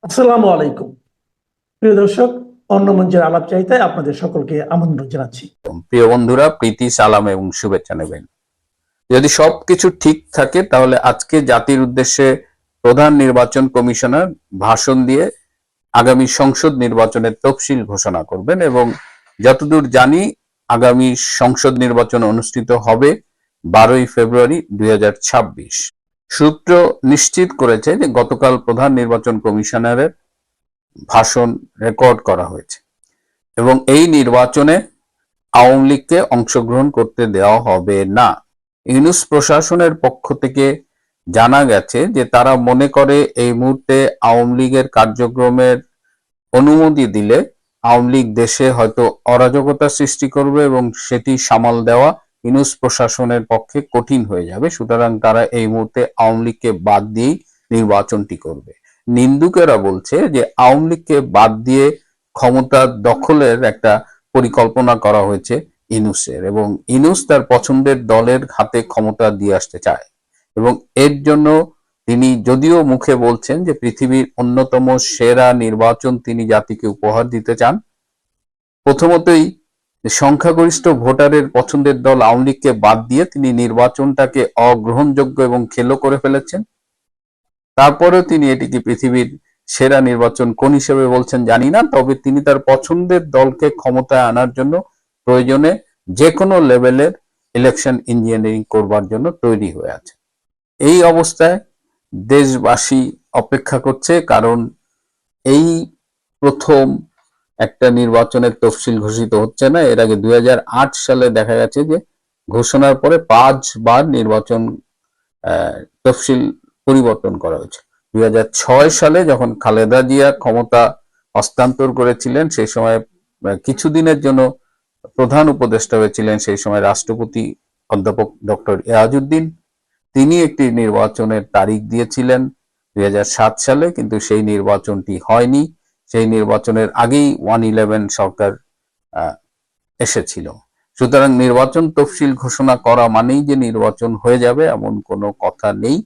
আসসালামু আলাইকুম প্রিয় দর্শক। অন্য মঞ্চের আলাপ চাইতায় আপনাদের সকলকে আমন্ত্রণ জানাচ্ছি। প্রিয় বন্ধুরা, প্রীতি, সালাম এবং শুভেচ্ছা নেবেন। যদি সবকিছু ঠিক থাকে তাহলে আজকে জাতির উদ্দেশ্যে প্রধান নির্বাচন কমিশনার ভাষণ দিয়ে আগামী সংসদ নির্বাচনের তফসিল ঘোষণা করবেন এবং যতদূর জানি আগামী সংসদ নির্বাচন অনুষ্ঠিত হবে 12ই ফেব্রুয়ারি 2026। সূত্র নিশ্চিত করেছে যে গতকাল প্রধান নির্বাচন কমিশনারের ভাষণ রেকর্ড করা হয়েছে এবং এই নির্বাচনে আওয়ামী লীগকে অংশগ্রহণ করতে দেওয়া হবে না। ইউনূস প্রশাসনের পক্ষ থেকে জানা গেছে যে তারা মনে করে এই মুহূর্তে আওয়ামী লীগের কার্যক্রমের অনুমতি দিলে আওয়ামী লীগ দেশে হয়তো অরাজকতা সৃষ্টি করবে এবং সেটি সামাল দেওয়া ইউনূস প্রশাসনের পক্ষে কঠিন হয়ে যাবে। সুতরাং তারা এই মুহূর্তে আওয়ামী লীগকে বাদ দিয়েই নির্বাচনটি করবে। নিন্দুকেরা বলছে যে আওয়ামী লীগকে বাদ দিয়ে ক্ষমতা দখলের একটা পরিকল্পনা করা হয়েছে ইউনূসের, এবং ইউনূস তার পছন্দের দলের হাতে ক্ষমতা দিয়ে আসতে চায় এবং এর জন্য তিনি যদিও মুখে বলছেন যে পৃথিবীর অন্যতম সেরা নির্বাচন তিনি জাতিকে উপহার দিতে চান, প্রথমতই সংখ্যাগরিষ্ঠ ভোটারের পছন্দের দল আওয়ামী লীগকে বাদ দিয়ে তিনি নির্বাচনটাকে অগ্রহণযোগ্য এবং খেলো করে ফেলেছেন। তারপরেও তিনি এটিকে পৃথিবীর সেরা নির্বাচন কোন হিসেবে বলছেন জানি না, তবে তিনি তার পছন্দের দলকে ক্ষমতায় আনার জন্য প্রয়োজনে যে কোনো লেভেলের ইলেকশন ইঞ্জিনিয়ারিং করবার জন্য তৈরি হয়ে আছে। এই অবস্থায় দেশবাসী অপেক্ষা করছে, কারণ এই প্রথম একটা নির্বাচনের তফসিল ঘোষিত হচ্ছে না। এর আগে 2008 সালে দেখা গেছে যে ঘোষণার পরে 5 বার নির্বাচন তফসিল পরিবর্তন করা হয়েছে। 2006 সালে যখন খালেদা জিয়া ক্ষমতা হস্তান্তর করেছিলেন, সেই সময় কিছুদিনের জন্য প্রধান উপদেষ্টা হয়েছিলেন সেই সময় রাষ্ট্রপতি অধ্যাপক ডক্টর ইয়াজউদ্দিন। তিনি একটি নির্বাচনের তারিখ দিয়েছিলেন 2007 সালে, কিন্তু সেই নির্বাচনটি হয়নি। সেই নির্বাচনের আগেই 111 সরকার এসেছিল। সুতরাং নির্বাচন তফসিল ঘোষণা করা মানেই যে নির্বাচন হয়ে যাবে এমন কোনো কথা নেই।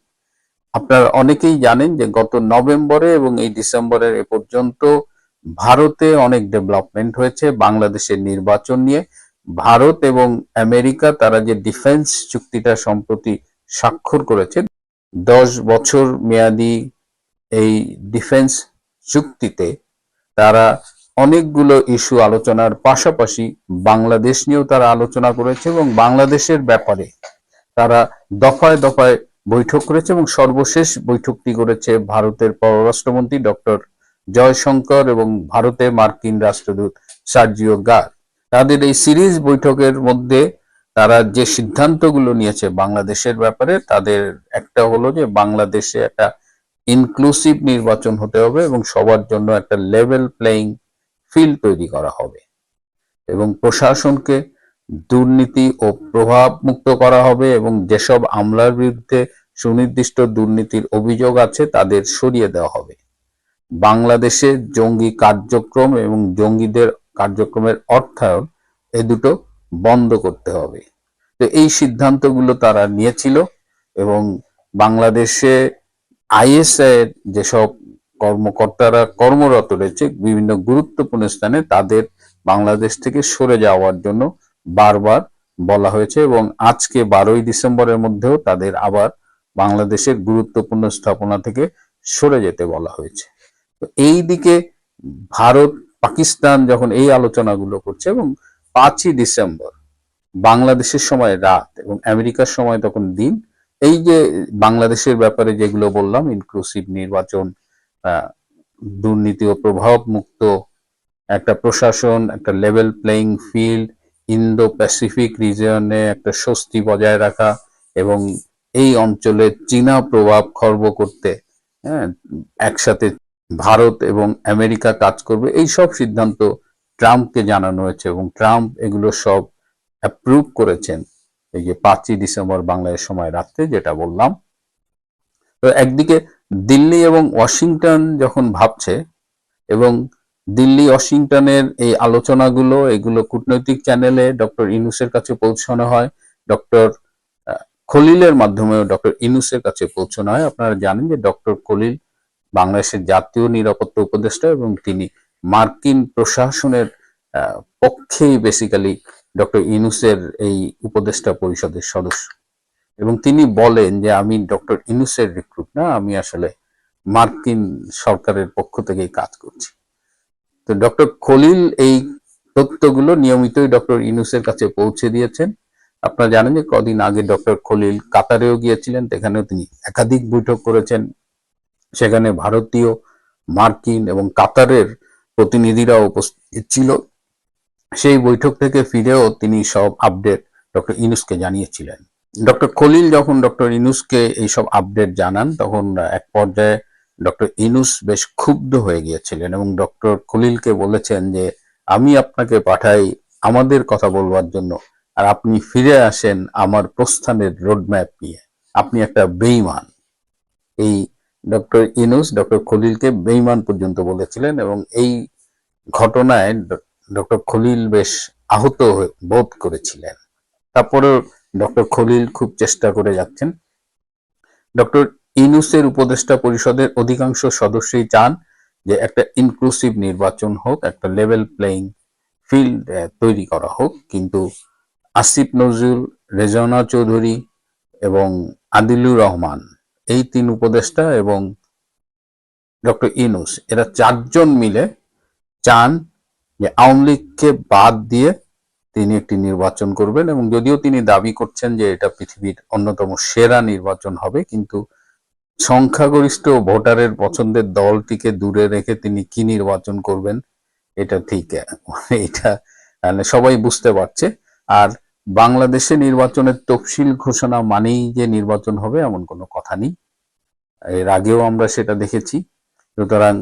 আপনারা অনেকেই জানেন যে গত নভেম্বরে এবং এই ডিসেম্বরের এ পর্যন্ত ভারতে অনেক ডেভেলপমেন্ট হয়েছে বাংলাদেশের নির্বাচন নিয়ে। ভারত এবং আমেরিকা তারা যে ডিফেন্স চুক্তিটা সম্প্রতি স্বাক্ষর করেছে, 10 বছর মেয়াদি এই ডিফেন্স চুক্তিতে তারা অনেকগুলো ইস্যু আলোচনার পাশাপাশি বাংলাদেশ নিয়েও তারা আলোচনা করেছে এবং বাংলাদেশের ব্যাপারে তারা দফায় দফায় বৈঠক করেছে এবং সর্বশেষ বৈঠকটি করেছে ভারতের পররাষ্ট্রমন্ত্রী ডক্টর জয়শঙ্কর এবং ভারতে মার্কিন রাষ্ট্রদূত সার্জিও গার। তাদের এই সিরিজ বৈঠকের মধ্যে তারা যে সিদ্ধান্তগুলো নিয়েছে বাংলাদেশের ব্যাপারে, তাদের একটা হলো যে বাংলাদেশে একটা ইনক্লুসিভ নির্বাচন হতে হবে এবং সবার জন্য একটা লেভেল প্লেইং ফিল্ড তৈরি করা হবে এবং প্রশাসনকে দুর্নীতি ও প্রভাব মুক্ত করা হবে এবং যেসব আমলার বিরুদ্ধে সুনির্দিষ্ট দুর্নীতির অভিযোগ আছে তাদের সরিয়ে দেওয়া হবে। বাংলাদেশে জঙ্গি কার্যক্রম এবং জঙ্গিদের কার্যক্রমের অর্থায়ন এ দুটো বন্ধ করতে হবে। তো এই সিদ্ধান্তগুলো তারা নিয়েছিল এবং বাংলাদেশে আইএসআই এর যেসব কর্মকর্তারা কর্মরত রয়েছে বিভিন্ন গুরুত্বপূর্ণ স্থানে, তাদের বাংলাদেশ থেকে সরে যাওয়ার জন্য বারবার বলা হয়েছে এবং আজকে 12ই ডিসেম্বরের মধ্যেও তাদের আবার বাংলাদেশের গুরুত্বপূর্ণ স্থাপনা থেকে সরে যেতে বলা হয়েছে। তো এই দিকে ভারত পাকিস্তান যখন এই আলোচনাগুলো করছে এবং 5ই ডিসেম্বর বাংলাদেশের সময় রাত এবং আমেরিকার সময় তখন দিন, এই যে বাংলাদেশের ব্যাপারে যেগুলো বললাম, ইনক্লুসিভ নির্বাচন, দুর্নীতি ও প্রভাব মুক্ত একটা প্রশাসন, একটা level playing field, Indo Pacific রিজিয়নে একটা স্বস্তি বজায় রাখা এবং এই অঞ্চলে চীনা প্রভাব খর্ব করতে একসাথে ভারত এবং আমেরিকা কাজ করবে, এই সব সিদ্ধান্ত ট্রাম্পকে জানানো হয়েছে এবং ট্রাম্প এগুলো সব অ্যাপ্রুভ করেছেন এই যে 5ই ডিসেম্বর বাংলাদেশ সময় রাত্রে যেটা বললাম। তো একদিকে দিল্লি এবং ওয়াশিংটন যখন ভাবছে এবং দিল্লি ওয়াশিংটনের এই আলোচনাগুলো এগুলো কূটনৈতিক চ্যানেলে ডক্টর ইউনূসের কাছে পৌঁছানো হয়, ডক্টর খলিলের মাধ্যমেও ডক্টর ইউনূসের কাছে পৌঁছানো হয়। আপনারা জানেন যে ডক্টর খলিল বাংলাদেশের জাতীয় নিরাপত্তা উপদেষ্টা এবং তিনি মার্কিন প্রশাসনের পক্ষেই বেসিক্যালি ডক্টর ইউনূসের এই উপদেষ্টা পরিষদের সদস্য। এবং তিনি বলেন যে আমি ডক্টর ইউনূসের রিক্রুট না, আমি আসলে মার্কিন সরকারের পক্ষ থেকেই কাজ করছি। তো ডক্টর খলিল এই তথ্যগুলো নিয়মিতই ডক্টর ইউনূসের কাছে পৌঁছে দিয়েছেন। আপনারা জানেন যে কদিন আগে ডক্টর খলিল কাতারেও গিয়েছিলেন, সেখানেও তিনি একাধিক বৈঠক করেছেন। সেখানে ভারতীয়, মার্কিন এবং কাতারের প্রতিনিধিরা উপস্থিত ছিল। সেই বৈঠক থেকে ফিরেও তিনি সব আপডেট ডক্টর ইউনূসকে জানিয়েছিলেন। ডক্টর খলিল যখন ডক্টর ইউনূসকে এইসব আপডেট জানান, তখন এক পর্যায়ে ডক্টর ইউনূস বেশ ক্ষুব্ধ হয়ে গিয়েছিলেন এবং ডক্টর খলিলকে বলেছেন যে আমি আপনাকে পাঠাই আমাদের কথা বলবার জন্য, আর আপনি ফিরে আসেন আমার প্রস্থানের রোডম্যাপ নিয়ে, আপনি একটা বেঈমান। এই ডক্টর ইউনূস ডক্টর খলিলকে বেঈমান পর্যন্ত বলেছিলেন এবং এই ঘটনায় ডক্টর খলিল বেশ আহত বোধ করেছিলেন। তারপরেও ডক্টর খলিল খুব চেষ্টা করে যাচ্ছেন। ডক্টর ইউনূসের উপদেষ্টা পরিষদের অধিকাংশ সদস্যই চান যে একটা ইনক্লুসিভ নির্বাচন হোক, একটা লেভেল প্লেইং ফিল্ড তৈরি করা হোক, কিন্তু আসিফ নজরুল, রেজওয়ানা চৌধুরী এবং আদিলুর রহমান, এই তিন উপদেষ্টা এবং ডক্টর ইউনূস, এরা চারজন মিলে চান যে আওয়ামী লীগকে বাদ দিয়ে তিনি একটি নির্বাচন করবেন। এবং যদিও তিনি দাবি করছেন যে এটা পৃথিবীর অন্যতম সেরা নির্বাচন হবে, কিন্তু সংখ্যাগরিষ্ঠ ভোটারের পছন্দের দলটিকে দূরে রেখে তিনি কি নির্বাচন করবেন এটা ঠিক এটা সবাই বুঝতে পারছে। আর বাংলাদেশে নির্বাচনের তফসিল ঘোষণা মানেই যে নির্বাচন হবে এমন কোনো কথা নেই, এর আগেও আমরা সেটা দেখেছি। সুতরাং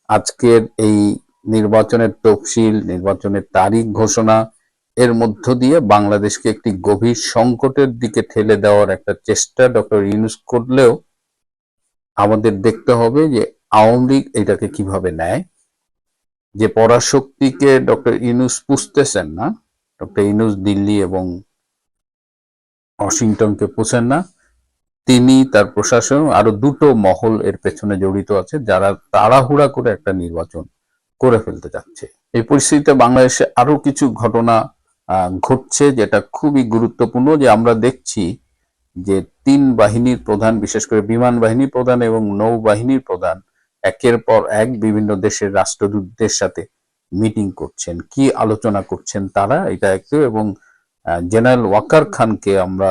আজকের এই নির্বাচনের তফসিল, নির্বাচনের তারিখ ঘোষণা, এর মধ্য দিয়ে বাংলাদেশকে একটি গভীর সংকটের দিকে ঠেলে দেওয়ার একটা চেষ্টা ডক্টর ইউনূস করলেও আমাদের দেখতে হবে যে আওয়ামী লীগ এটাকে কিভাবে নেয়। যে পরাশক্তিকে ডক্টর ইউনূস পুষতেছেন না, ডক্টর ইউনূস দিল্লি এবং ওয়াশিংটনকে পুষেন না, তিনি, তার প্রশাসন, আরো দুটো মহল এর পেছনে জড়িত আছে, যারা তাড়াহুড়া করে একটা নির্বাচন করে ফেলতে যাচ্ছে। এই পরিস্থিতিতে বাংলাদেশে আরো কিছু ঘটনা ঘটছে যেটা খুবই গুরুত্বপূর্ণ। যে আমরা দেখছি যে তিন বাহিনীর প্রধান, বিশেষ করে বিমান বাহিনীর প্রধান এবং নৌবাহিনীর প্রধান একের পর এক বিভিন্ন দেশের রাষ্ট্রদূতদের সাথে মিটিং করছেন। কি আলোচনা করছেন তারা, এটা একটু, এবং জেনারেল ওয়াকার খানকে আমরা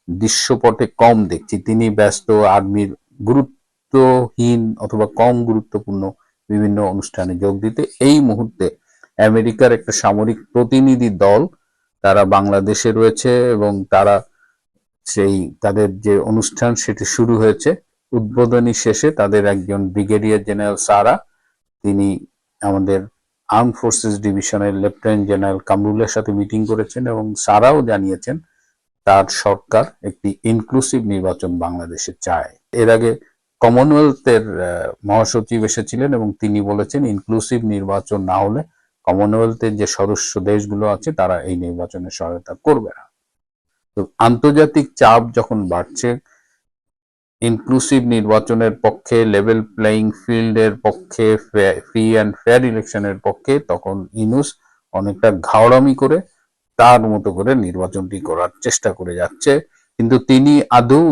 দৃশ্যপটে কম দেখছি। তিনি ব্যস্ত আর্মির গুরুত্বহীন অথবা কম গুরুত্বপূর্ণ বিভিন্ন অনুষ্ঠানে যোগ দিতে। এই মুহূর্তে আমেরিকার একটা সামরিক প্রতিনিধি দল তারা বাংলাদেশে রয়েছে এবং তারা সেই তাদের যে অনুষ্ঠান সেটি শুরু হয়েছে। উদ্বোধনী শেষে তাদের একজন ব্রিগেডিয়ার জেনারেল সারা, তিনি আমাদের আর্ম ফোর্সেস ডিভিশনের লেফটেন্যান্ট জেনারেল কামরুলের সাথে মিটিং করেছেন এবং সারাও জানিয়েছেন তার সরকার একটি ইনক্লুসিভ নির্বাচন বাংলাদেশে চায়। এর আগে কমনওয়েলথের মহাসচিব এসেছিলেন এবং তিনি বলেছেন ইনক্লুসিভ নির্বাচন না হলে কমনওয়েলথের যে সদস্য দেশগুলো আছে তারা এই নির্বাচনে সহায়তা করবে না। তো আন্তর্জাতিক চাপ যখন বাড়ছে ইনক্লুসিভ নির্বাচনের পক্ষে, লেভেল প্লেইং ফিল্ডের পক্ষে, ফ্রি অ্যান্ড ফেয়ার ইলেকশনের পক্ষে, তখন ইউনূস অনেকটা ঘাওড়ামি করে তার মতো করে নির্বাচনটি করার চেষ্টা করে যাচ্ছে। কিন্তু তিনি আদৌ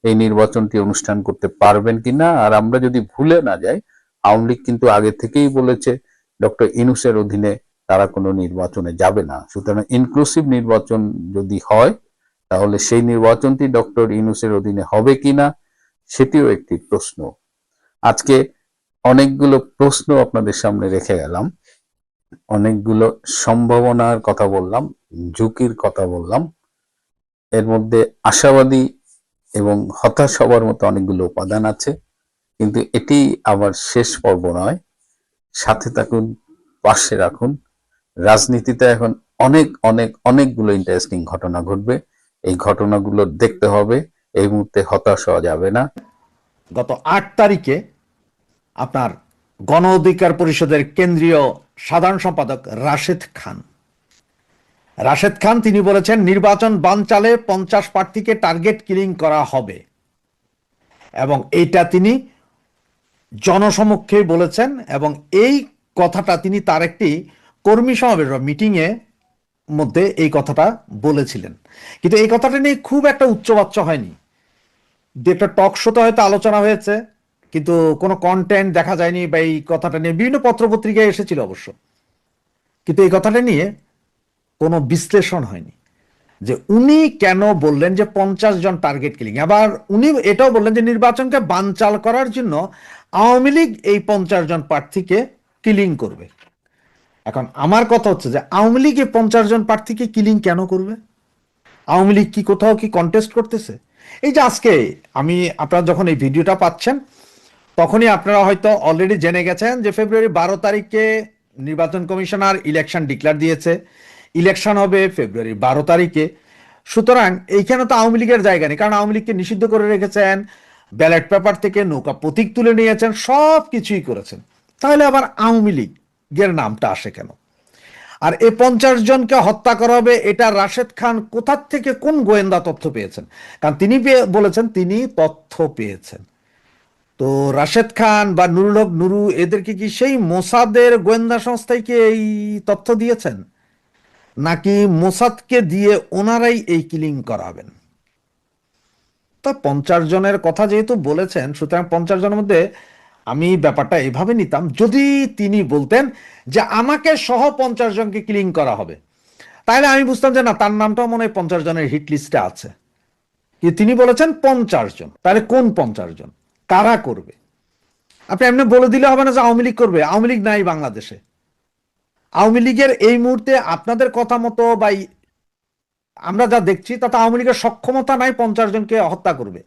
এই নির্বাচনটি অনুষ্ঠান করতে পারবেন কিনা। আর আমরা যদি ভুলে না যাই, আওয়ামী লীগ কিন্তু আগে থেকেই বলেছে ডক্টর ইউনূসের অধীনে তারা কোনো নির্বাচনে যাবে না। সুতরাং ইনক্লুসিভ নির্বাচন যদি হয় তাহলে সেই নির্বাচনটি ডক্টর ইউনূসের অধীনে হবে কিনা সেটিও একটি প্রশ্ন। আজকে অনেকগুলো প্রশ্ন আপনাদের সামনে রেখে গেলাম, অনেকগুলো সম্ভাবনার কথা বললাম, ঝুঁকির কথা বললাম, এর মধ্যে আশাবাদী এবং হতাশ হবার মতো অনেকগুলো উপাদান আছে। কিন্তু এটি আবার শেষ পর্ব নয়, সাথে থাকুন, পাশে রাখুন। রাজনীতিতে এখন অনেকগুলো ইন্টারেস্টিং ঘটনা ঘটবে, এই ঘটনাগুলো দেখতে হবে, এই মুহূর্তে হতাশ হওয়া যাবে না। গত ৮ তারিখে আপনার গণ অধিকার পরিষদের কেন্দ্রীয় সাধারণ সম্পাদক রাশেদ খান তিনি বলেছেন নির্বাচন বানচালে 50 প্রার্থীকে টার্গেট কিলিং করা হবে এবং এটা তিনি জনসমক্ষে বলেছেন, এবং এই কথাটা তিনি তার একটি কর্মী সমাবেশ বা মিটিংয়ে মধ্যে এই কথাটা বলেছিলেন। কিন্তু এই কথাটা নিয়ে খুব একটা উচ্চবাচ্য হয়নি। দু একটা টক শোতে হয়তো আলোচনা হয়েছে, কিন্তু কোনো কন্টেন্ট দেখা যায়নি, বা এই কথাটা নিয়ে বিভিন্ন পত্রপত্রিকায় এসেছিল অবশ্য, কিন্তু এই কথাটা নিয়ে কোনো বিশ্লেষণ হয়নি যে উনি কেন বললেন যে 50 জন টার্গেট কিলিং। আবার উনি এটাও বললেন যে নির্বাচনকে বানচাল করার জন্য আওয়ামী লীগ এই 50 জন প্রার্থীকে কিলিং করবে। এখন আমার কথা হচ্ছে যে আওয়ামী লীগ এই 50 জন প্রার্থীকে কিলিং কেন করবে? আওয়ামী লীগ কি কোথাও কি কন্টেস্ট করতেছে? এই যে আজকে আপনারা যখন এই ভিডিওটা পাচ্ছেন, তখনই আপনারা হয়তো অলরেডি জেনে গেছেন যে ফেব্রুয়ারি 12 তারিখে নির্বাচন কমিশনার ইলেকশন ডিক্লেয়ার দিয়েছে। ইলেকশন হবে ফেব্রুয়ারি 12 তারিখে। সুতরাং এইখানে তো আওয়ামী লীগের জায়গা নেই, কারণ আওয়ামী লীগকে নিষিদ্ধ করে রেখেছেন, ব্যালট পেপার থেকে নৌকা প্রতীক তুলে নিয়েছেন, সব কিছুই করেছেন। তাহলে আবার আওয়ামী লীগের নামটা আসে কেন? আর এই 50 জনকে হত্যা করা হবে, এটা রাশেদ খান কোথার থেকে কোন গোয়েন্দা তথ্য পেয়েছেন? কারণ তিনি বলেছেন তিনি তথ্য পেয়েছেন। তো রাশেদ খান বা নুরুল হক নুরু এদেরকে কি সেই মোসাদের গোয়েন্দা সংস্থায় কি এই তথ্য দিয়েছেন, নাকি মোসাদকে দিয়ে ওনারাই এই কিলিং করাবেন? তো 50 জনের কথা যেহেতু বলেছেন, সুতরাং 50 জনের মধ্যে আমি ব্যাপারটা এভাবে নিতাম, যদি তিনি বলতেন যে আমাকে সহ 50 জনকে কিলিং করা হবে, তাহলে আমি বুঝতাম যে না, তার নামটাও মনে হয় 50 জনের হিট লিস্টে আছে। কিন্তু তিনি বলেছেন 50 জন। তাহলে কোন 50 জন? কারা করবে? আপনি এমনি বলে দিলে হবে না যে আওয়ামী লীগ করবে। আওয়ামী লীগ নাই বাংলাদেশে। আওয়ামী লীগের এই মুহূর্তে আপনাদের কথা মতো বা আমরা যা দেখছি তাতে আওয়ামী লীগের সক্ষমতা নাই 50 জনকে হত্যা করবে।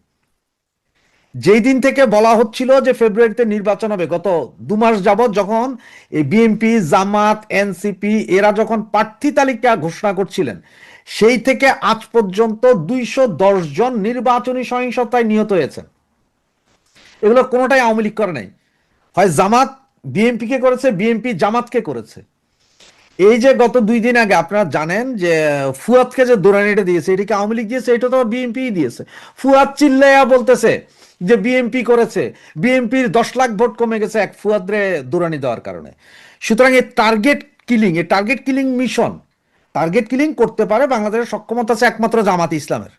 যেই দিন থেকে বলা হচ্ছিল যে ফেব্রুয়ারিতে নির্বাচন হবে, গত 2 মাস যাবৎ যখন এই বিএনপি, জামাত, এনসিপি এরা যখন প্রার্থী তালিকা ঘোষণা করছিলেন, সেই থেকে আজ পর্যন্ত 210 জন নির্বাচনী সহিংসতায় নিহত হয়েছেন। এগুলো কোনোটাই আওয়ামী লীগ করে নাই। হয় জামাত বিএনপিকে করেছে, বিএনপি জামাতকে করেছে। এই যে গত 2 দিন আগে আপনারা জানেন যে ফুয়াদকে যে দৌড়ানিটা দিয়েছে, এটা কি আওয়ামী লীগ দিয়েছে? এটা তো বিএনপি দিয়েছে। ফুয়াদ চিল্লাইয়া বলতেছে যে বিএনপি করেছে, বিএনপির 10 লাখ ভোট কমে গেছে এক ফুয়াদরে দৌড়ানি দেওয়ার কারণে। সুতরাং এই target killing mission, target killing করতে পারে বাংলাদেশের সক্ষমতা আছে একমাত্র জামাত ইসলামের।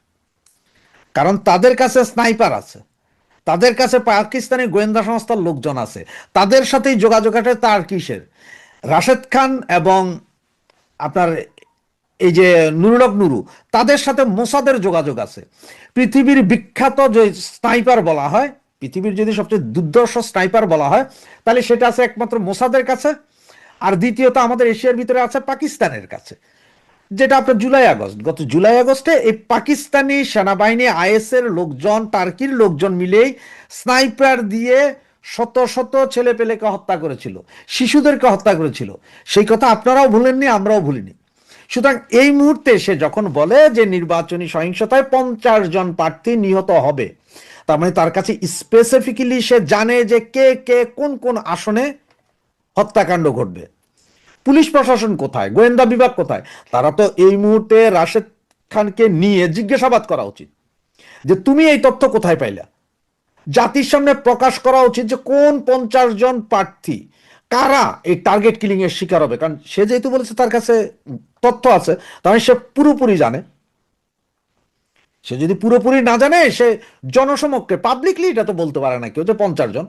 কারণ তাদের কাছে স্নাইপার আছে, তাদের কাছে পাকিস্তানি গোয়েন্দা সংস্থার লোকজন আছে, তাদের সাথেই যোগাযোগ আছে। তার কিসের? রাশেদ খান এবং আপনার এই যে নুরুল হক নুরু, তাদের সাথে মোসাদের যোগাযোগ আছে। পৃথিবীর বিখ্যাত যে স্নাইপার বলা হয়, পৃথিবীর যদি সবচেয়ে দুর্ধর্ষ স্নাইপার বলা হয়, তাহলে সেটা আছে একমাত্র মোসাদের কাছে। আর দ্বিতীয়ত আমাদের এশিয়ার ভিতরে আছে পাকিস্তানের কাছে, যেটা আপনার গত জুলাই আগস্টে এই পাকিস্তানি সেনাবাহিনী, আইএসের লোকজন, টার্কির লোকজন মিলেই স্নাইপার দিয়ে শত শত ছেলে পেলেকে হত্যা করেছিল, শিশুদেরকে হত্যা করেছিল। সেই কথা আপনারাও ভুলেননি, আমরাও ভুলিনি। সুতরাং এই মুহূর্তে সে যখন বলে যে নির্বাচনী সহিংসতায় 50 জন প্রার্থী নিহত হবে, তার মানে তার কাছে স্পেসিফিক্যালি সে জানে যে কে কে কোন কোন আসনে হত্যাকাণ্ড ঘটবে। পুলিশ প্রশাসন কোথায়, গোয়েন্দা বিভাগ কোথায়? তারা তো এই মুহূর্তে রাশেদ খানকে নিয়ে জিজ্ঞাসাবাদ করা উচিত যে তুমি এই তথ্য কোথায় পাইলা। জাতির সামনে প্রকাশ করা উচিত যে কোন 50 জন প্রার্থী, কারা এই টার্গেট কিলিং এর শিকার হবে। কারণ সে যেহেতু বলেছে তার কাছে তথ্য আছে, তাহলে সে পুরোপুরি জানে। সে যদি পুরোপুরি না জানে, সে জনসমক্ষে পাবলিকলি এটা তো বলতে পারে না কেউ যে 50 জন।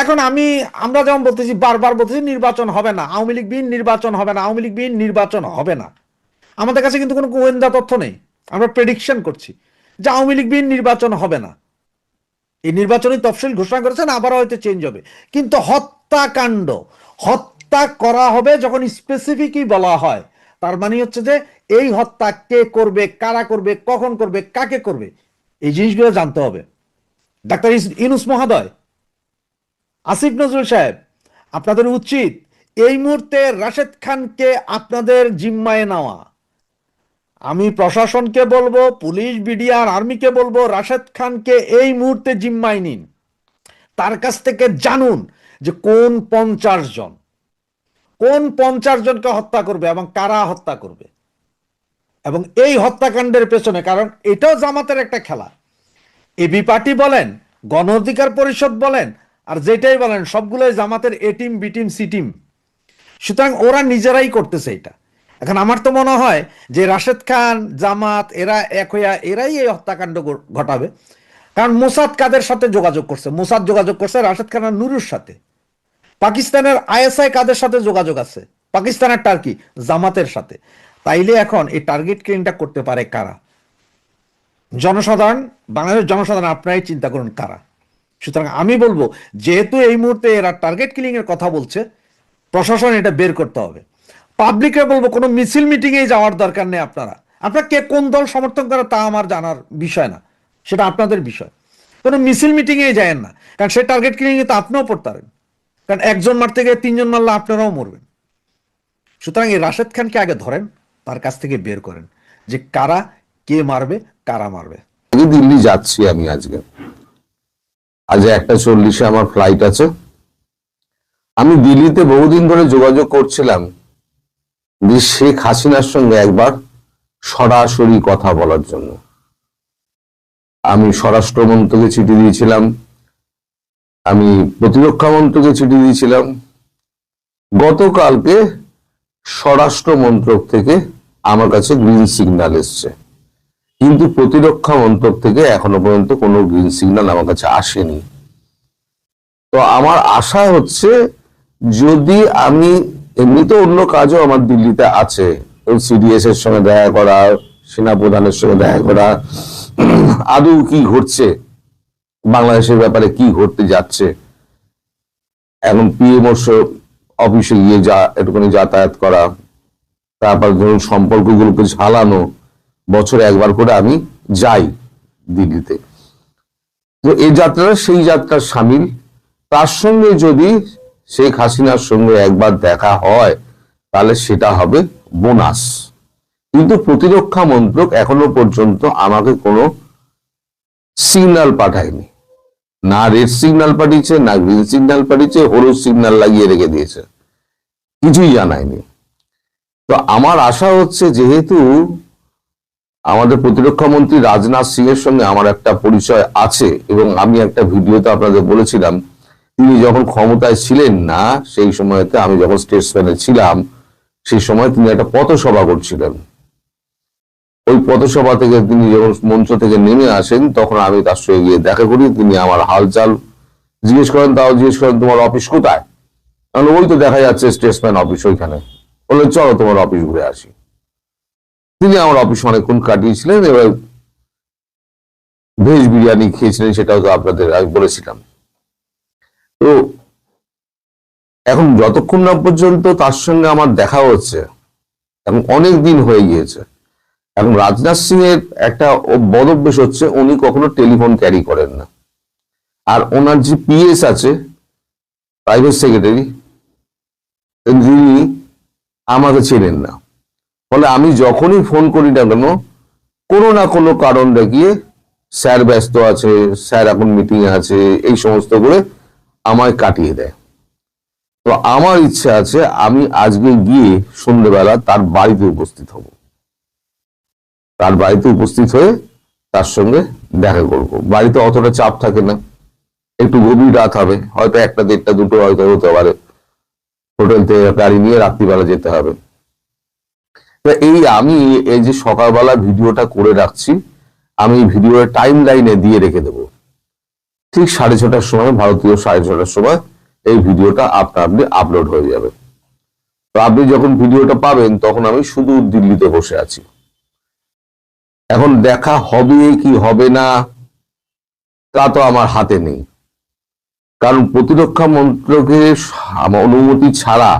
এখন আমরা যেমন বলতেছি, বারবার বলতেছি নির্বাচন হবে না, আওয়ামী লীগ বিহীন নির্বাচন হবে না, আওয়ামী লীগ বিহীন নির্বাচন হবে না। আমাদের কাছে কিন্তু কোনো গোয়েন্দা তথ্য নেই। আমরা প্রেডিকশন করছি যে আওয়ামী লীগ বিহীন নির্বাচন হবে না। এই নির্বাচনী তফসিল ঘোষণা করেছেন, আবার হয়তো চেঞ্জ হবে। কিন্তু হত্যা করা হবে যখন স্পেসিফিকই বলা হয়, তার মানে হচ্ছে যে এই হত্যা কে করবে, কারা করবে, কখন করবে, কাকে করবে, এই জিনিসগুলো জানতে হবে। ডাক্তার ইউনূস মহোদয়, আসিফ নজরুল সাহেব, আপনাদের উচিত এই মুহূর্তে রাশেদ খানকে আপনাদের জিম্মায় নেওয়া। আমি প্রশাসনকে বলবো, পুলিশ, বিডিআর, আর্মিকে বলবো, রাশেদ খানকে এই মুহূর্তে জিম্মায় নিন। তার কাছ থেকে জানুন যে কোন 50 জনকে হত্যা করবে এবং কারা হত্যা করবে। এবং এই হত্যাকাণ্ডের পেছনে, কারণ এটাও জামাতের একটা খেলা, এবি পার্টি বলেন, গণ অধিকার পরিষদ বলেন, আর যেটাই বলেন সবগুলোই জামাতের A team B team C team. সুতরাং ওরা নিজেরাই করতেছে এটা। এখন আমার তো মনে হয় যে রাশেদ খান, জামাত এরা এক হইয়া এরাই এই হত্যাকাণ্ড ঘটাবে। কারণ মোসাদ কাদের সাথে যোগাযোগ করছে? মোসাদ যোগাযোগ করছে রাশেদ খান আর নুরুর সাথে। পাকিস্তানের আইএসআই কাদের সাথে যোগাযোগ আছে? পাকিস্তানের টার্কি, জামাতের সাথে। তাইলে এখন এই টার্গেট কিলিংটা করতে পারে কারা? জনসাধারণ, বাংলাদেশের জনসাধারণ আপনারাই চিন্তা করুন কারা। সুতরাং আমি বলবো, যেহেতু এই মুহূর্তে এরা টার্গেট কিলিং এর কথা বলছে, প্রশাসন এটা বের করতে হবে। পাবলিককে বলবো কোনো মিছিল মিটিংয়ে যাওয়ার দরকার নেই। আপনারা কে কোন দল সমর্থন করে তা আমার জানার বিষয় না, সেটা আপনাদের বিষয়। কোনো মিছিল মিটিংয়ে যায়েন না, কারণ সে টার্গেট কিলিং এ তো আপনিও পড়তে পারেন। কারণ একজন মারতে গিয়ে তিনজন মারলে আপনারাও মরবেন। সুতরাং এই রাশেদ খানকে আগে ধরেন, তার কাছ থেকে বের করেন যে কারা কে মারবে, কারা মারবে। দিল্লি যাচ্ছি আমি আজকে। আজ 1:40 আমার ফ্লাইট আছে। আমি দিল্লিতে বহুদিন ধরে যোগাযোগ করছিলাম যে শেখ হাসিনার সঙ্গে একবার সরাসরি কথা বলার জন্য। আমি স্বরাষ্ট্রমন্ত্রকে চিঠি দিয়েছিলাম, আমি প্রতিরক্ষা মন্ত্রকে চিঠি দিয়েছিলাম। গতকালকে স্বরাষ্ট্র মন্ত্রক থেকে আমার কাছে গ্রিন সিগন্যাল এসছে, কিন্তু প্রতিরক্ষা মন্ত্রক থেকে এখনো পর্যন্ত কোনো গ্রিন সিগন্যাল আমার কাছে আসেনি। তো আমার আশা হচ্ছে, যদি আমি এমনিতে অন্য কাজও আমার দিল্লিতে আছে, সিডিএস এর সঙ্গে দেখা করা, সেনাপ্রধানের সঙ্গে দেখা করা, আদৌ কি ঘটছে বাংলাদেশের ব্যাপারে, কি ঘটতে যাচ্ছে, এখন পিএমও অফিসে গিয়ে একটুখানি যাতায়াত করা, তারপর ধরুন সম্পর্কগুলোকে ঝালানো, বছরে একবার করে আমি যাই দিল্লিতে। তো এই যাত্রাটা সেই যাত্রার সামিল। তার সঙ্গে যদি শেখ হাসিনার সঙ্গে একবার দেখা হয় তাহলে সেটা হবে বোনাস। কিন্তু প্রতিরক্ষা মন্ত্রক এখনো পর্যন্ত আমাকে কোনো সিগন্যাল পাঠায়নি, না রেড সিগন্যাল পাঠিয়েছে, না গ্রিন সিগন্যাল পাঠিয়েছে, হলুদ সিগন্যাল লাগিয়ে রেখে দিয়েছে, কিছুই জানায়নি। তো আমার আশা হচ্ছে, যেহেতু আমাদের প্রতিরক্ষা মন্ত্রী রাজনাথ সিং এর সঙ্গে আমার একটা পরিচয় আছে, এবং আমি একটা ভিডিওতে আপনাদের বলেছিলাম, তিনি যখন ক্ষমতায় ছিলেন না সেই সময়তে, আমি যখন স্টেটসম্যানে ছিলাম সেই সময় তিনি একটা পথসভা করছিলেন। ওই পথসভা থেকে তিনি যখন মঞ্চ থেকে নেমে আসেন তখন আমি তার সঙ্গে গিয়ে দেখা করি। তিনি আমার হালচাল জিজ্ঞেস করেন, তাও জিজ্ঞেস করেন তোমার অফিস কোথায়? ওই তো দেখা যাচ্ছে স্টেটসম্যান অফিস ওইখানে। বললেন চলো তোমার অফিস ঘুরে আসি। তিনি আমার অফিস অনেকক্ষণ কাটিয়েছিলেন, এবার ভেজ বিরিয়ানি খেয়েছিলেন, সেটাও তো আপনাদের আমি বলেছিলাম। তো এখন যতক্ষণ না পর্যন্ত তার সঙ্গে আমার দেখা হচ্ছে, এখন অনেক দিন হয়ে গিয়েছে। এখন রাজনাথ সিং এর একটা বদভ্যাস হচ্ছে, উনি কখনো টেলিফোন ক্যারি করেন না। আর ওনার যে পিএস আছে, প্রাইভেট সেক্রেটারি, যিনি আমাকে চেনেন না। ফলে আমি যখনই ফোন করি না কেন, কোনো না কোনো কারণ দেখিয়ে স্যার ব্যস্ত আছে, স্যার এখন মিটিং আছে, এই সমস্ত করে আমায় কাটিয়ে দেয়। তো আমার ইচ্ছা আছে আমি আজকে গিয়ে সন্ধ্যেবেলা তার বাড়িতে উপস্থিত হব, তার বাড়িতে উপস্থিত হয়ে তার সঙ্গে দেখা করব। বাড়িতে অতটা চাপ থাকে না, একটু গভীর রাত হবে, হয়তো 1টা, 1:30, 2টো হয়তো হতে পারে। হোটেল থেকে গাড়ি নিয়ে রাত্রিবেলা যেতে হবে। তো আমি এই যে সকালবেলা ভিডিওটা করে রাখছি, আমি ভিডিওর টাইম লাইনে দিয়ে রেখে দেবো। ঠিক 6:30টার সময়, ভারতীয় 6:30টার সময় এই ভিডিওটা আপনি আপলোড হয়ে যাবে। তো আপনি যখন ভিডিওটা পাবেন তখন আমি শুধু দিল্লিতে বসে আছি। এখন দেখা হবে কি হবে না তা তো আমার হাতে নেই, কারণ প্রতিরক্ষা মন্ত্রকের অনুমতি ছাড়া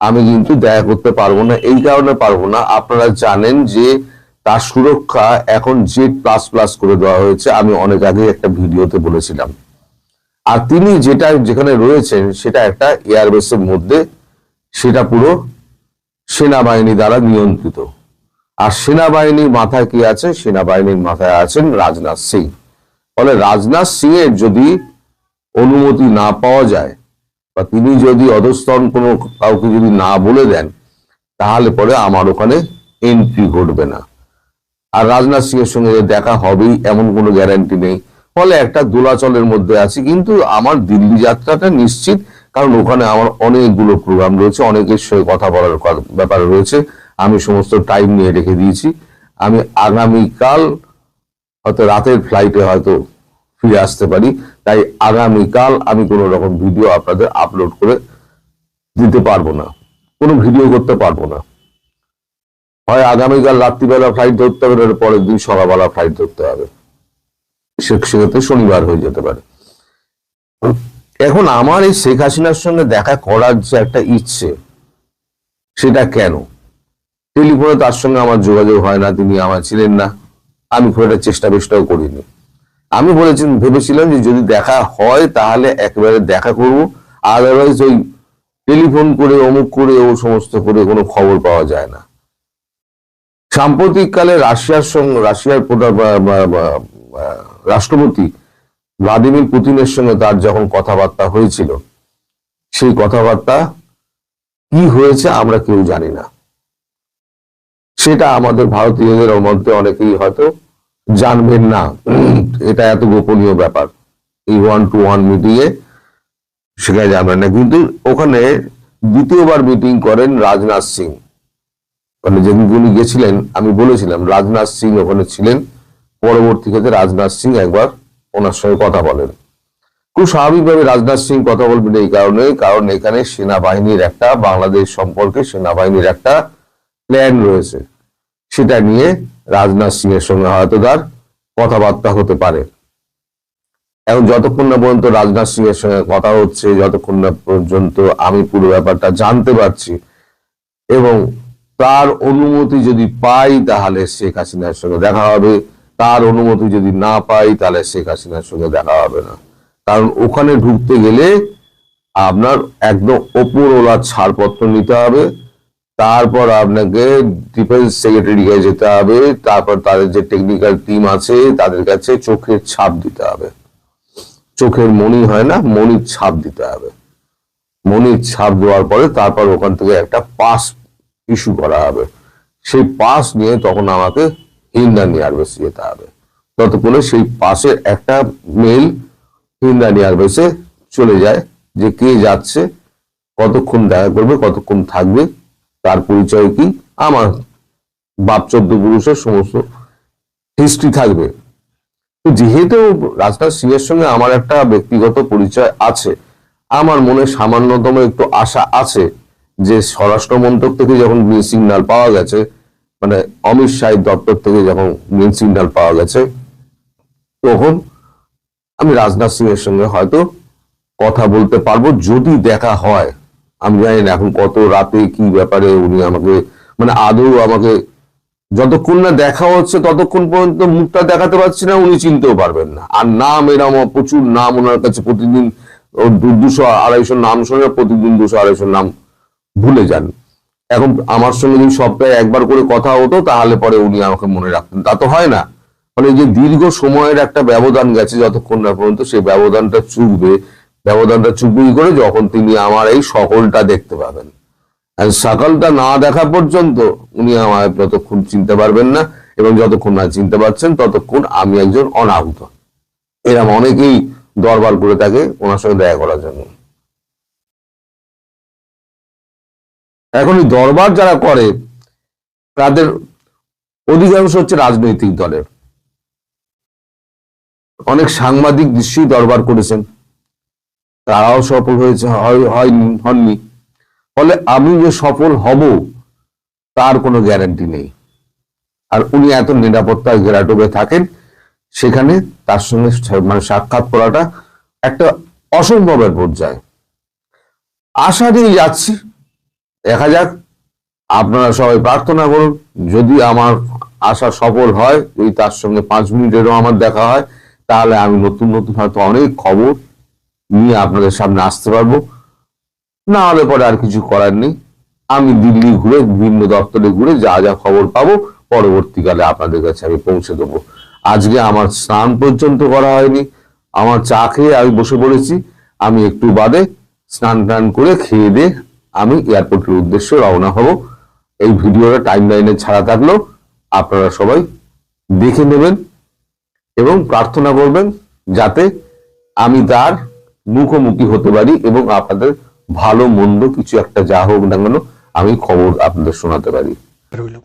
আমি কিন্তু দেখা করতে পারবো না। এই কারণে পারবো না, আপনারা জানেন যে তার সুরক্ষা এখন Z++ করে দেওয়া হয়েছে। আমি অনেক আগে একটা ভিডিওতে বলেছিলাম। আর তিনি যেখানে রয়েছেন সেটা একটা এয়ারবেসের মধ্যে, সেটা পুরো সেনাবাহিনী দ্বারা নিয়ন্ত্রিত। আর সেনাবাহিনীর মাথায় কি আছে? সেনাবাহিনীর মাথায় আছেন রাজনাথ সিং। ফলে রাজনাথ সিং এর যদি অনুমতি না পাওয়া যায়, বা তিনি যদি অধস্তন কোনো কাউকে যদি না বলে দেন, তাহলে পরে আমার ওখানে এন্ট্রি ঘটবে না। আর রাজনাথ সিং এর সঙ্গে দেখা হবেই এমন কোনো গ্যারান্টি নেই। ফলে একটা দোলাচলের মধ্যে আছি, কিন্তু আমার দিল্লি যাত্রাটা নিশ্চিত, কারণ ওখানে আমার অনেকগুলো প্রোগ্রাম রয়েছে, অনেকের সঙ্গে কথা বলার ব্যাপার রয়েছে। আমি সমস্ত টাইম নিয়ে রেখে দিয়েছি। আমি আগামীকাল হয়তো রাতের ফ্লাইটে হয়তো ফিরে আসতে পারি, তাই আগামীকাল আমি কোনো রকম ভিডিও আপনাদের আপলোড করে দিতে পারবো না, কোনো ভিডিও করতে পারবো না। হয় আগামীকাল রাত্রিবেলা ফ্লাইট ধরতে হবে, পরের দিন সকালবেলা ফ্লাইট ধরতে হবে, সেক্ষেত্রে শনিবার হয়ে যেতে পারে। এখন আমার এই শেখ হাসিনার সঙ্গে দেখা করার যে একটা ইচ্ছে, সেটা কেন? টেলিফোনে তার সঙ্গে আমার যোগাযোগ হয় না, তিনি আমার ছিলেন না, আমি খুব একটা চেষ্টাও করিনি। আমি ভেবেছিলাম যে যদি দেখা হয় তাহলে একেবারে দেখা করব, আদারওয়াইজ ওই টেলিফোন করে অমুক করে ও সমস্ত করে কোনো খবর পাওয়া যায় না। সাম্প্রতিককালে রাশিয়ার রাষ্ট্রপতি ভ্লাদিমির পুতিনের সঙ্গে তার যখন কথাবার্তা হয়েছিল, সেই কথাবার্তা কি হয়েছে আমরা কেউ জানি না। সেটা আমাদের ভারতীয়দের মধ্যে অনেকেই হয়তো জানবেন না, এটা এত গোপনীয় ব্যাপার। এই 1-to-1 মিটিংয়ে সেখানে জানবেন না, কিন্তু ওখানে দ্বিতীয়বার মিটিং করেন রাজনাথ সিং। মানে যেদিন উনি গেছিলেন, আমি বলেছিলাম রাজনাথ সিং ওখানে ছিলেন, পরবর্তী ক্ষেত্রে রাজনাথ সিং একবার ওনার সঙ্গে কথা বলেন। খুব স্বাভাবিকভাবে রাজনাথ সিং কথা বলবেন এই কারণে, কারণ এখানে সেনাবাহিনীর একটা, বাংলাদেশ সম্পর্কে সেনাবাহিনীর একটা প্ল্যান রয়েছে, সেটা নিয়ে রাজনাথ সিং এর সঙ্গে হয়তো তার কথাবার্তা হতে পারে। এখন যতক্ষণ না পর্যন্ত রাজনাথ সিং এর সঙ্গে কথা হচ্ছে, যতক্ষণ না পর্যন্ত আমি পুরো ব্যাপারটা জানতে পারছি এবং তার অনুমতি যদি পাই তাহলে শেখ হাসিনার সঙ্গে দেখা হবে, তার অনুমতি যদি না পাই তাহলে শেখ হাসিনার সঙ্গে দেখা হবে না। কারণ ওখানে ঢুকতে গেলে আপনার একদম ওপরওয়ালার ছাড়পত্র নিতে হবে, তারপর আপনাকে ডিফেন্স সেক্রেটারি কাছে যেতে হবে, তারপর তাদের যে টেকনিক্যাল টিম আছে তাদের কাছে চোখের ছাপ দিতে হবে, চোখের মণি হয় না, মণির ছাপ দিতে হবে। মণির ছাপ দেওয়ার পরে তারপর ওখান থেকে একটা পাস ইস্যু করা হবে, সেই পাস নিয়ে তখন আমাকে হিন্দানি এয়ারবেসে যেতে হবে। ততক্ষণে সেই পাসের একটা মেল হিন্দানি এয়ারবেসে চলে যায় যে কে যাচ্ছে, কতক্ষণ দেখা করবে, কতক্ষণ থাকবে, তার পরিচয় কি, আমার বাপ চোদ্দ পুরুষের সমস্ত হিস্ট্রি থাকবে। তো যেহেতু রাজনাথ সিং এর সঙ্গে আমার একটা ব্যক্তিগত পরিচয় আছে, আমার মনে সামান্যতম একটু আশা আছে যে স্বরাষ্ট্র মন্ত্রক থেকে যখন গ্রিন সিগন্যাল পাওয়া গেছে, মানে অমিত শাহ দপ্তর থেকে যখন গ্রিন সিগন্যাল পাওয়া গেছে, তখন আমি রাজনাথ সিং এর সঙ্গে হয়তো কথা বলতে পারবো যদি দেখা হয়। আমি জানি না এখন কত রাতে কি ব্যাপারে উনি আমাকে, মানে আদৌ আমাকে, যতক্ষণ না দেখা হচ্ছে ততক্ষণ পর্যন্ত মুখটা দেখাতে পারছি না, উনি চিনতেও পারবেন না। আর নাম এরম প্রচুর নাম ওনার কাছে, প্রতিদিন 200-250 নাম শুনে প্রতিদিন 200-250 নাম ভুলে যান। এখন আমার সঙ্গে যদি সপ্তাহে একবার করে কথা হতো তাহলে পরে উনি আমাকে মনে রাখতেন, তা তো হয় না। ফলে যে দীর্ঘ সময়ের একটা ব্যবধান গেছে, যতক্ষণ না পর্যন্ত সেই ব্যবধানটা চুকবে কি করে, যখন তিনি আমার এই সকলটা দেখতে পাবেন। আর সকালটা না দেখা পর্যন্ত উনি আমায় ততক্ষণ চিনতে পারবেন না, এবং যতক্ষণ না চিনতে পারছেন ততক্ষণ আমি একজন অনাহুত। এরকম অনেকেই দরবার করে থাকে ওনার সঙ্গে দেখা করার জন্য। এখন এই দরবার যারা করে তাদের অধিকাংশ হচ্ছে রাজনৈতিক দলের। অনেক সাংবাদিক নিশ্চয়ই দরবার করেছেন, তারাও সফল হয়েছে, হননি। ফলে আমি যে সফল হব তার কোনো গ্যারান্টি নেই। আর উনি এত নিরাপত্তার ঘেরাটোপে থাকেন, সেখানে তার সঙ্গে মানে সাক্ষাৎ করাটা একটা অসম্ভবের পর্যায়ে। আশা নিয়ে যাচ্ছি, দেখা যাক। আপনারা সবাই প্রার্থনা করুন, যদি আমার আশা সফল হয়, যদি তার সঙ্গে 5 মিনিটেরও আমার দেখা হয়, তাহলে আমি নতুন হয়তো অনেক খবর নিয়ে আপনাদের সামনে আসতে পারবো। না হলে পরে আর কিছু করার নেই, আমি দিল্লি ঘুরে, বিভিন্ন দপ্তরে ঘুরে যা যা খবর পাবো পরবর্তীকালে আপনাদের কাছে আমি পৌঁছে দেবো। আজকে আমার স্নান পর্যন্ত করা হয়নি, আমার চা খেয়ে আমি বসে পড়েছি। আমি একটু বাদে স্নান টান করে খেয়ে দিয়ে আমি এয়ারপোর্টের উদ্দেশ্যে রওনা হব। এই ভিডিওটা টাইম লাইনে ছাড়া থাকলেও আপনারা সবাই দেখে নেবেন এবং প্রার্থনা করবেন যাতে আমি তার মুখোমুখি হতে পারি এবং আপনাদের ভালো মন্দ কিছু একটা যা হোক না কেন আমি খবর আপনাদের শোনাতে পারি। রইল,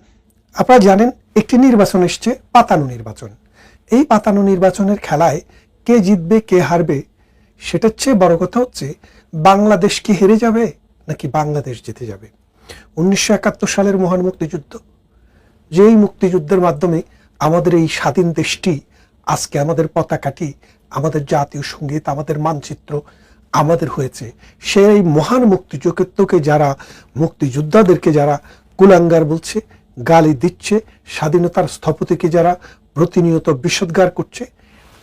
আপনারা জানেন একটি নির্বাচন এসছে, পাতানো নির্বাচন। এই পাতানো নির্বাচনের খেলায় কে জিতবে কে হারবে সেটার চেয়ে বড় কথা হচ্ছে বাংলাদেশ কি হেরে যাবে নাকি বাংলাদেশ জিতে যাবে। 1971 সালের মহান মুক্তিযুদ্ধ, যেই মুক্তিযুদ্ধের মাধ্যমে আমাদের এই স্বাধীন দেশটি আজকে আমাদের পতাকাটি, আমাদের জাতীয় সঙ্গীত, আমাদের মানচিত্র আমাদের হয়েছে, সেই মহান মুক্তিযুদ্ধকে যারা, মুক্তিযোদ্ধাদেরকে যারা কুলাঙ্গার বলছে, গালি দিচ্ছে, স্বাধীনতার স্থপতিকে যারা প্রতিনিয়ত বিষোদ্গার করছে,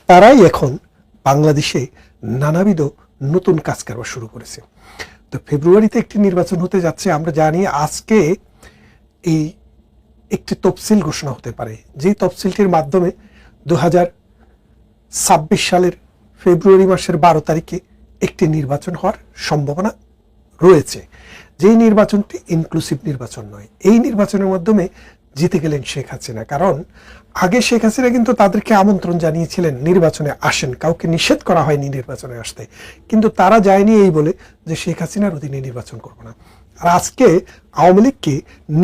তারাই এখন বাংলাদেশে নানাবিধ নতুন কাজ কারবার শুরু করেছে। তো ফেব্রুয়ারিতে একটি নির্বাচন হতে যাচ্ছে, আমরা জানি আজকে এই একটি তফসিল ঘোষণা হতে পারে, যেই তফসিলটির মাধ্যমে 2026 সালের ফেব্রুয়ারি মাসের 12 তারিখে একটি নির্বাচন হওয়ার সম্ভাবনা রয়েছে। যেই নির্বাচনটি ইনক্লুসিভ নির্বাচন নয়। এই নির্বাচনের মাধ্যমে জিতে গেলেন শেখ হাসিনা, কারণ আগে শেখ হাসিনা কিন্তু তাদেরকে আমন্ত্রণ জানিয়েছিলেন নির্বাচনে আসেন, কাউকে নিষেধ করা হয়নি নির্বাচনে আসতে, কিন্তু তারা যায়নি এই বলে যে শেখ হাসিনার অধীনে নির্বাচন করবো না। আর আজকে আওয়ামী লীগকে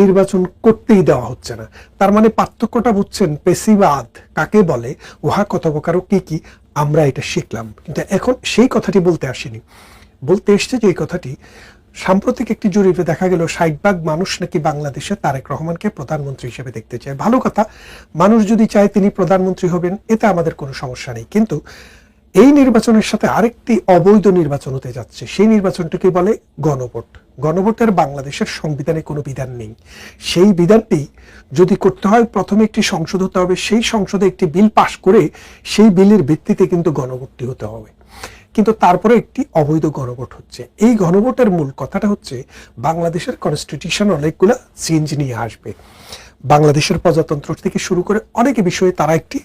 নির্বাচন করতেই দেওয়া হচ্ছে না। তার মানে পার্থক্যটা বুঝছেন, পেশিবাদ কাকে বলে, উহা কত প্রকার কি কি আমরা এটা শিখলাম, কিন্তু এখন সেই কথাটি বলতে আসেনি। বলতে এসছে যে এই কথাটি সাম্প্রতিক একটি জরিপে দেখা গেল 60% মানুষ নাকি বাংলাদেশে তারেক রহমানকে প্রধানমন্ত্রী হিসেবে দেখতে চায়। ভালো কথা, মানুষ যদি চায় তিনি প্রধানমন্ত্রী হবেন, এতে আমাদের কোনো সমস্যা নেই, কিন্তু এই নির্বাচনের সাথে আরেকটি অবৈধ নির্বাচন হতে যাচ্ছে। সেই নির্বাচনটিকে বলে গণভোট। গণভোটের বাংলাদেশের সংবিধানে কোনো বিধান নেই। সেই বিধানটি যদি করতে হয়, প্রথমে একটি সংসদ হতে হবে, সেই সংসদে একটি বিল পাশ করে সেই বিলের ভিত্তিতে কিন্তু গণভোটটি হতে হবে, কিন্তু তারপরে একটি অবৈধ গণভোট হচ্ছে। এই গণভোটের মূল কথাটা হচ্ছে বাংলাদেশের কনস্টিটিউশন অনেকগুলো চেঞ্জ নিয়ে আসবে। বাংলাদেশের প্রজাতন্ত্র থেকে শুরু করে অনেক বিষয়ে তারা একটি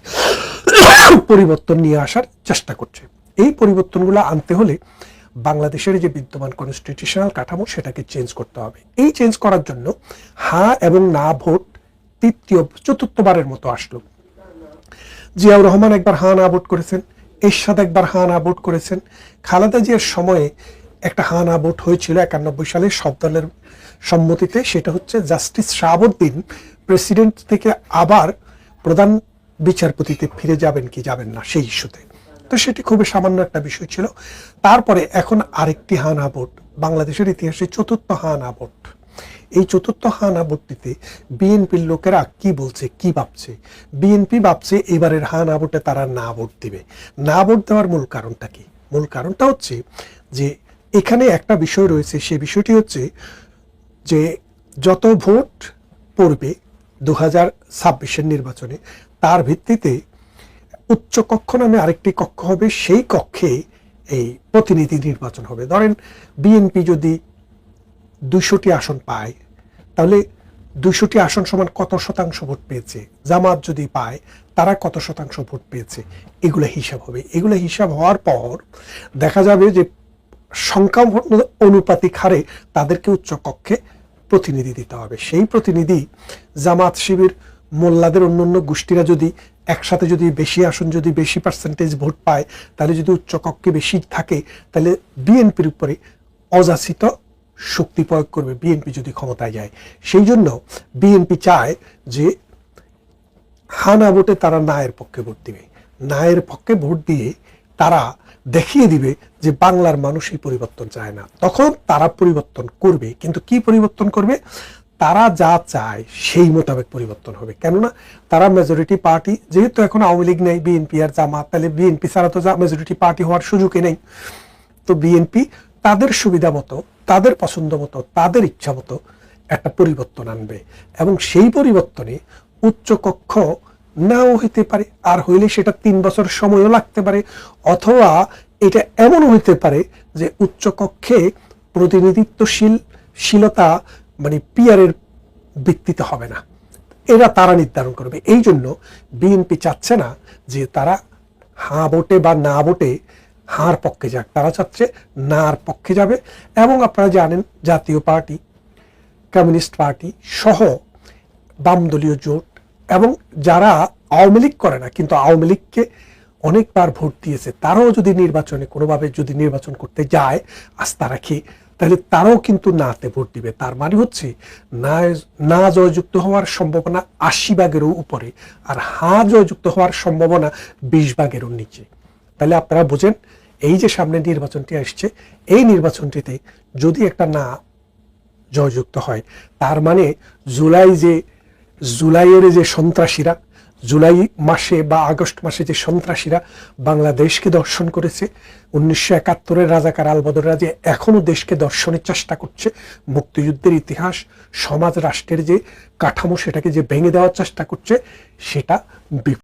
পরিবর্তন নিয়ে আসার চেষ্টা করছে। এই পরিবর্তনগুলো আনতে হলে বাংলাদেশের যে বিদ্যমান কনস্টিটিউশনাল কাঠামো সেটাকে চেঞ্জ করতে হবে। এই চেঞ্জ করার জন্য হ্যাঁ এবং না ভোট চতুর্থবারের মতো আসলো। জিয়াউর রহমান একবার হ্যাঁ না ভোট করেছেন, এরশাদ একবার হ্যাঁ না ভোট করেছেন, খালেদা জিয়ার সময়ে একটা হ্যাঁ না ভোট হয়েছিল 91 সালে সব দলের সম্মতিতে। সেটা হচ্ছে জাস্টিস শাহাবুদ্দিন প্রেসিডেন্ট থেকে আবার প্রধান বিচারপতিতে ফিরে যাবেন কি যাবেন না সেই ইস্যুতে। তো সেটি খুবই সামান্য একটা বিষয় ছিল। তারপরে এখন আরেকটি হ্যাঁ না ভোট, বাংলাদেশের ইতিহাসে চতুর্থ হ্যাঁ না ভোট। এই চতুর্থ হ্যাঁ না ভোটটিতে বিএনপির লোকেরা কি বলছে, কি ভাবছে? বিএনপি ভাবছে এবারের হ্যাঁ না ভোটে তারা না ভোট দিবে। না ভোট দেওয়ার মূল কারণটা কি? মূল কারণটা হচ্ছে যে এখানে একটা বিষয় রয়েছে, সেই বিষয়টি হচ্ছে যে যত ভোট পড়বে 2026-এর নির্বাচনে, তার ভিত্তিতে উচ্চ কক্ষ নামে আরেকটি কক্ষ হবে, সেই কক্ষে এই প্রতিনিধি নির্বাচন হবে। ধরেন বিএনপি যদি 200টি আসন পায়, তাহলে 200টি আসন সমান কত শতাংশ ভোট পেয়েছে? জামাত যদি পায়, তারা কত শতাংশ ভোট পেয়েছে? এগুলো হিসাব হবে। এগুলো হিসাব হওয়ার পর দেখা যাবে যে সংখ্যা অনুপাতিক হারে তাদেরকে উচ্চ কক্ষে প্রতিনিধি দিতে হবে। সেই প্রতিনিধি জামাত, শিবির, মোল্লাদের অন্যান্য গোষ্ঠীরা যদি একসাথে যদি বেশি আসন, যদি বেশি পার্সেন্টেজ ভোট পায়, তাহলে যদি উচ্চ কক্ষে বেশি থাকে, তাহলে বিএনপির উপরে অযাচিত শক্তি প্রয়োগ করবে বিএনপি যদি ক্ষমতায় যায়। সেই জন্য বিএনপি চায় যে হানা ভোটে তারা নায়ের পক্ষে ভোট দিবে, নায়ের পক্ষে ভোট দিয়ে তারা দেখিয়ে দিবে যে বাংলার মানুষ এই পরিবর্তন চায় না। তখন তারা পরিবর্তন করবে, কিন্তু কি পরিবর্তন করবে? তারা যা চায় সেই মোতাবেক পরিবর্তন হবে। কেননা তারা মেজরিটি পার্টি, যেহেতু এখন আওয়ামী লীগ নেই, বিএনপি আর জামাত, তাহলে বিএনপি ছাড়া তো মেজরিটি পার্টি হওয়ার সুযোগই নেই। তো বিএনপি তাদের সুবিধা মতো, তাদের পছন্দ মতো, তাদের ইচ্ছা মতো একটা পরিবর্তন আনবে, এবং সেই পরিবর্তনে উচ্চকক্ষ নাও হইতে পারে, আর হইলে সেটা 3 বছর সময়ও লাগতে পারে, অথবা এটা এমন হইতে পারে যে উচ্চকক্ষে প্রতিনিধিত্বশীলতা মানে পিয়ারের ভিত্তিতে হবে না, এরা তারা নির্ধারণ করবে। এই জন্য বিএনপি চাচ্ছে না যে তারা হাঁ ভোটে বা না ভোটে হাঁর পক্ষে যাক, তারা চাচ্ছে নার পক্ষে যাবে। এবং আপনারা জানেন জাতীয় পার্টি, কমিউনিস্ট পার্টি সহ বামদলীয় জোট এবং যারা আওয়ামী লীগ করে না কিন্তু আওয়ামী লীগকে অনেকবার ভোট দিয়েছে, তারাও যদি নির্বাচনে কোনোভাবে যদি নির্বাচন করতে যায় আস্থা রাখি, তাহলে তারাও কিন্তু নাতে ভোট দিবে। তার মানে হচ্ছে না জয়যুক্ত হওয়ার সম্ভাবনা 80% উপরে, আর হ্যাঁ জয়যুক্ত হওয়ার সম্ভাবনা 20% নিচে। তাহলে আপনারা বোঝেন, এই যে সামনে নির্বাচনটি আসছে, এই নির্বাচনটিতে যদি একটা না জয়যুক্ত হয়, তার মানে জুলাইয়ের যে সন্ত্রাসীরা, জুলাই মাসে বা আগস্ট মাসে যে সন্ত্রাসীরা বাংলাদেশকে দর্শন করেছে, 1971-এর রাজাকার আলবদররা যে এখনো দেশকে দর্শনের চেষ্টা করছে, মুক্তিযুদ্ধের ইতিহাস, সমাজ রাষ্ট্রের যে কাঠামো সেটাকে যে ভেঙে দেওয়ার চেষ্টা করছে, সেটা